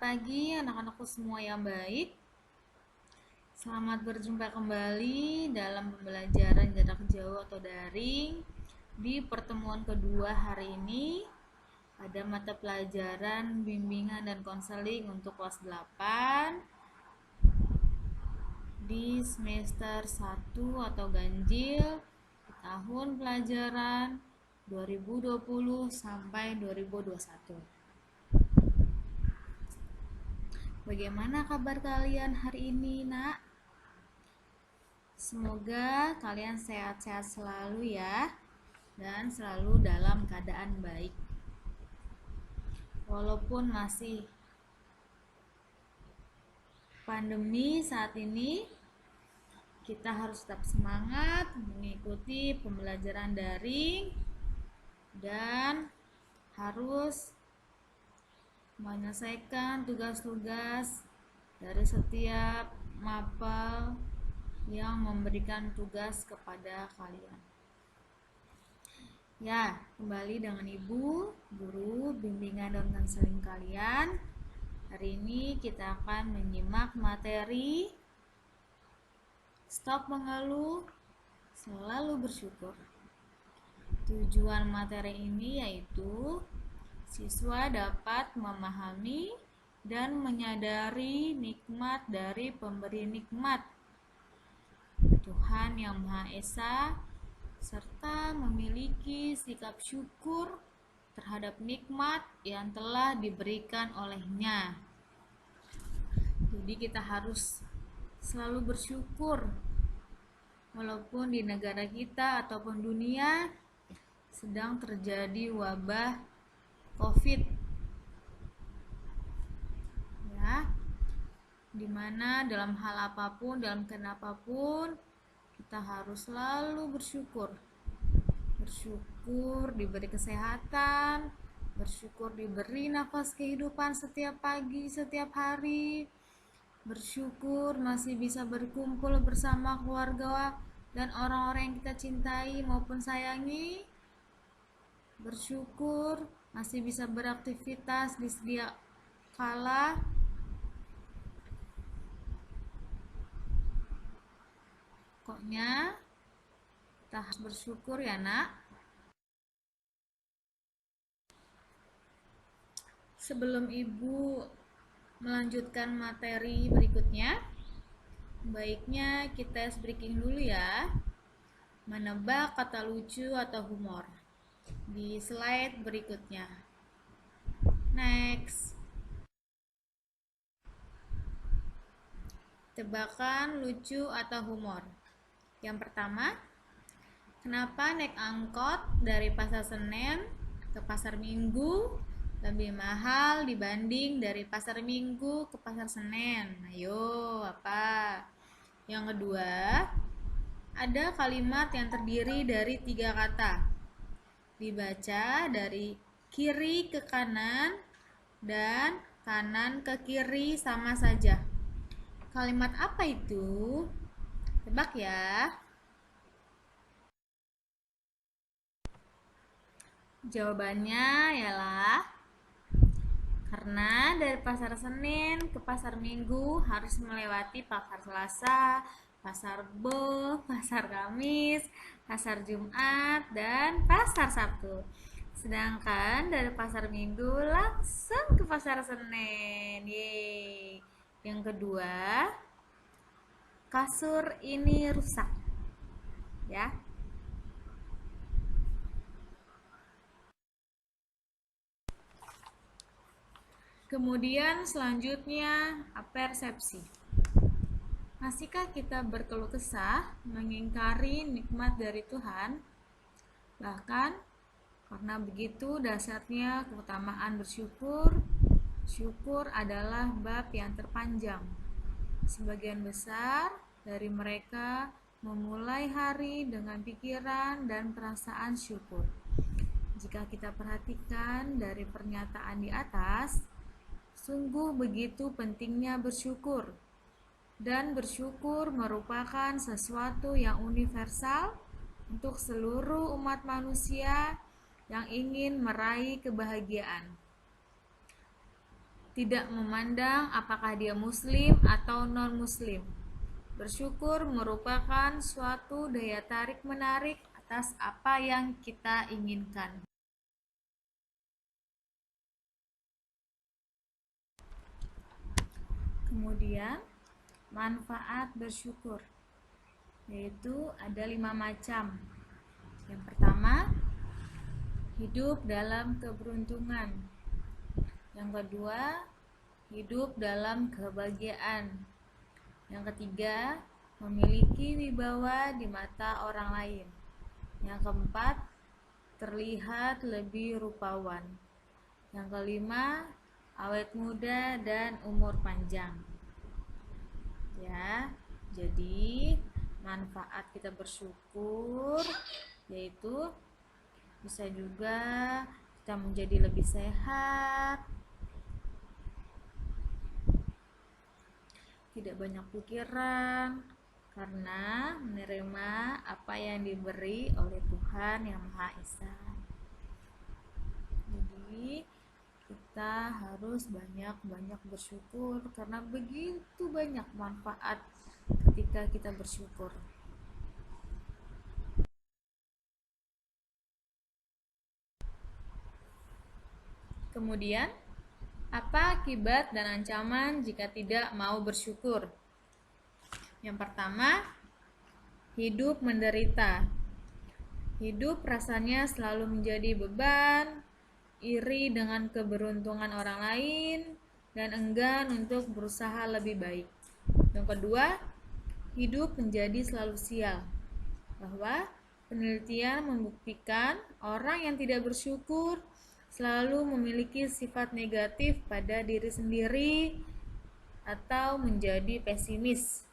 pagi anak-anakku semua yang baik. Selamat berjumpa kembali dalam pembelajaran jarak jauh atau daring di pertemuan kedua hari ini pada mata pelajaran bimbingan dan konseling untuk kelas 8 di semester 1 atau ganjil di tahun pelajaran 2020 sampai 2021. Bagaimana kabar kalian hari ini, Nak? Semoga kalian sehat-sehat selalu ya, dan selalu dalam keadaan baik. Walaupun masih pandemi saat ini, kita harus tetap semangat mengikuti pembelajaran daring dan harus menyelesaikan tugas-tugas dari setiap mapel yang memberikan tugas kepada kalian. Ya, kembali dengan Ibu, guru bimbingan dan konseling kalian. Hari ini kita akan menyimak materi Stop Mengeluh, Selalu Bersyukur. Tujuan materi ini yaitu siswa dapat memahami dan menyadari nikmat dari pemberi nikmat, Tuhan Yang Maha Esa, serta memiliki sikap syukur terhadap nikmat yang telah diberikan olehnya. Jadi kita harus selalu bersyukur walaupun di negara kita ataupun dunia sedang terjadi wabah COVID, ya, dimana dalam hal apapun, dalam keadaan apapun, kita harus selalu bersyukur. Bersyukur diberi kesehatan, bersyukur diberi nafas kehidupan setiap pagi, setiap hari, bersyukur masih bisa berkumpul bersama keluarga dan orang-orang yang kita cintai maupun sayangi, bersyukur masih bisa beraktivitas di sedia kala. Pokoknya kita harus bersyukur ya, Nak. Sebelum Ibu melanjutkan materi berikutnya, baiknya kita breaking dulu ya. Menebak kata lucu atau humor di slide berikutnya. Next. Tebakan lucu atau humor. Yang pertama, kenapa naik angkot dari Pasar Senen ke Pasar Minggu lebih mahal dibanding dari Pasar Minggu ke Pasar Senen? Ayo, apa? Yang kedua, ada kalimat yang terdiri dari 3 kata. Dibaca dari kiri ke kanan dan kanan ke kiri sama saja. Kalimat apa itu? Tebak ya. Jawabannya ialah karena dari Pasar Senin ke Pasar Minggu harus melewati Pasar Selasa, Pasar Rebo, Pasar Kamis, Pasar Jumat, dan Pasar Sabtu. Sedangkan dari Pasar Minggu langsung ke Pasar Senin. Yeay. Yang kedua, kasur ini rusak. Ya. Kemudian selanjutnya persepsi. Masihkah kita berkeluh kesah mengingkari nikmat dari Tuhan? Bahkan karena begitu dasarnya keutamaan bersyukur. Syukur adalah bab yang terpanjang. Sebagian besar dari mereka memulai hari dengan pikiran dan perasaan syukur. Jika kita perhatikan dari pernyataan di atas, sungguh begitu pentingnya bersyukur. Dan bersyukur merupakan sesuatu yang universal untuk seluruh umat manusia yang ingin meraih kebahagiaan. tidak memandang apakah dia muslim atau non-muslim. Bersyukur merupakan suatu daya tarik menarik atas apa yang kita inginkan. Kemudian, manfaat bersyukur, yaitu ada 5 macam. Yang pertama, hidup dalam keberuntungan. Yang kedua, hidup dalam kebahagiaan. Yang ketiga, memiliki wibawa di mata orang lain. Yang keempat, terlihat lebih rupawan. Yang kelima, awet muda dan umur panjang. Ya, jadi manfaat kita bersyukur yaitu bisa juga kita menjadi lebih sehat, tidak banyak pikiran, karena menerima apa yang diberi oleh Tuhan Yang Maha Esa. Jadi kita harus banyak-banyak bersyukur karena begitu banyak manfaat ketika kita bersyukur. Kemudian, apa akibat dan ancaman jika tidak mau bersyukur? Yang pertama, hidup menderita. Hidup rasanya selalu menjadi beban, iri dengan keberuntungan orang lain, dan enggan untuk berusaha lebih baik. Yang kedua, hidup menjadi selalu sial. Bahwa penelitian membuktikan orang yang tidak bersyukur selalu memiliki sifat negatif pada diri sendiri atau menjadi pesimis.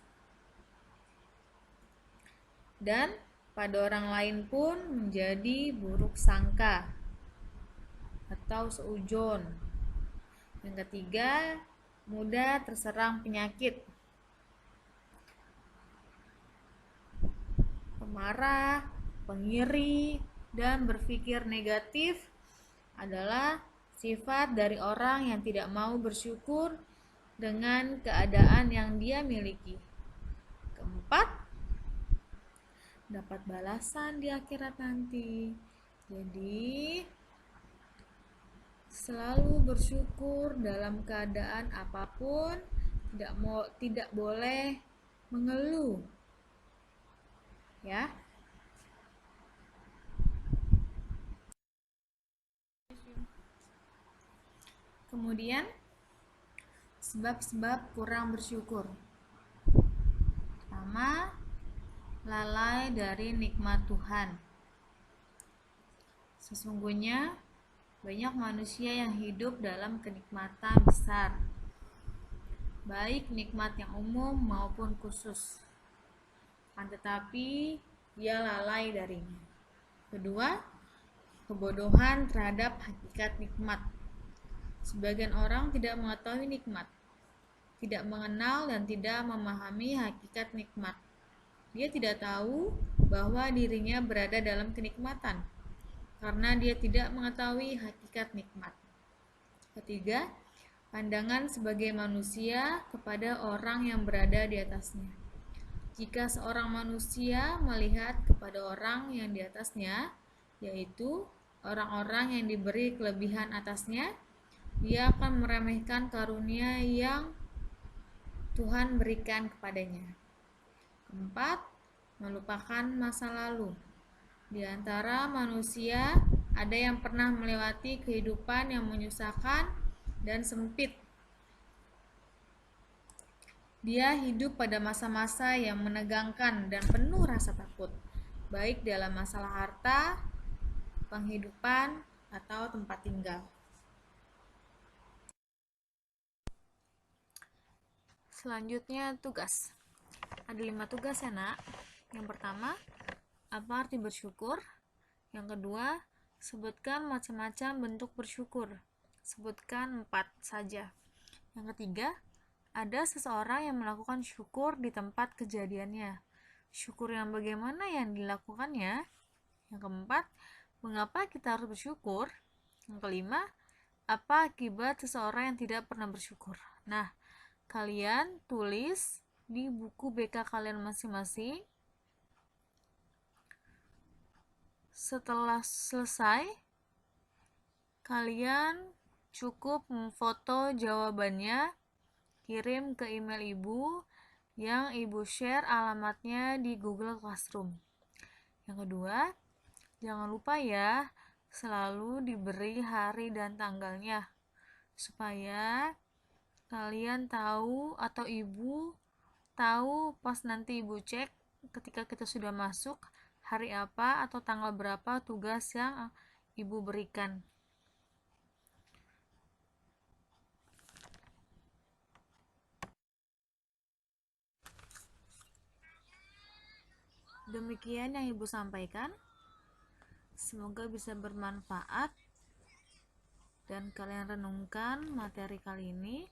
Dan pada orang lain pun menjadi buruk sangka atau seujon. Yang ketiga, mudah terserang penyakit. Pemarah, pengiri, dan berpikir negatif adalah sifat dari orang yang tidak mau bersyukur dengan keadaan yang dia miliki. Keempat, dapat balasan di akhirat nanti. Jadi, selalu bersyukur dalam keadaan apapun, tidak boleh mengeluh. Ya. Kemudian, sebab-sebab kurang bersyukur. Pertama, lalai dari nikmat Tuhan. Sesungguhnya banyak manusia yang hidup dalam kenikmatan besar, baik nikmat yang umum maupun khusus, akan tetapi dia lalai darinya. Kedua, kebodohan terhadap hakikat nikmat. Sebagian orang tidak mengetahui nikmat, tidak mengenal dan tidak memahami hakikat nikmat. Dia tidak tahu bahwa dirinya berada dalam kenikmatan, karena dia tidak mengetahui hakikat nikmat. Ketiga, pandangan sebagai manusia kepada orang yang berada di atasnya. Jika seorang manusia melihat kepada orang yang di atasnya, yaitu orang-orang yang diberi kelebihan atasnya, dia akan meremehkan karunia yang Tuhan berikan kepadanya. Keempat, melupakan masa lalu. Di antara manusia, ada yang pernah melewati kehidupan yang menyusahkan dan sempit. Dia hidup pada masa-masa yang menegangkan dan penuh rasa takut, baik dalam masalah harta, penghidupan, atau tempat tinggal. Selanjutnya, tugas. Ada 5 tugas ya, Nak. Yang pertama, apa arti bersyukur? Yang kedua, sebutkan macam-macam bentuk bersyukur. Sebutkan 4 saja. Yang ketiga, ada seseorang yang melakukan syukur di tempat kejadiannya. Syukur yang bagaimana yang dilakukannya? Yang keempat, mengapa kita harus bersyukur? Yang kelima, Apa akibat seseorang yang tidak pernah bersyukur? Nah, kalian tulis di buku BK kalian masing-masing. Setelah selesai, kalian cukup memfoto jawabannya, kirim ke email ibu yang ibu share alamatnya di Google Classroom. Yang kedua, jangan lupa ya, selalu diberi hari dan tanggalnya, supaya kalian tahu atau ibu tahu pas nanti ibu cek ketika kita sudah masuk hari apa atau tanggal berapa tugas yang ibu berikan. Demikian yang ibu sampaikan. Semoga bisa bermanfaat dan kalian renungkan materi kali ini.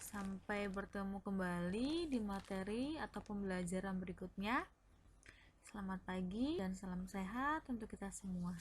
Sampai bertemu kembali di materi atau pembelajaran berikutnya. Selamat pagi dan salam sehat untuk kita semua.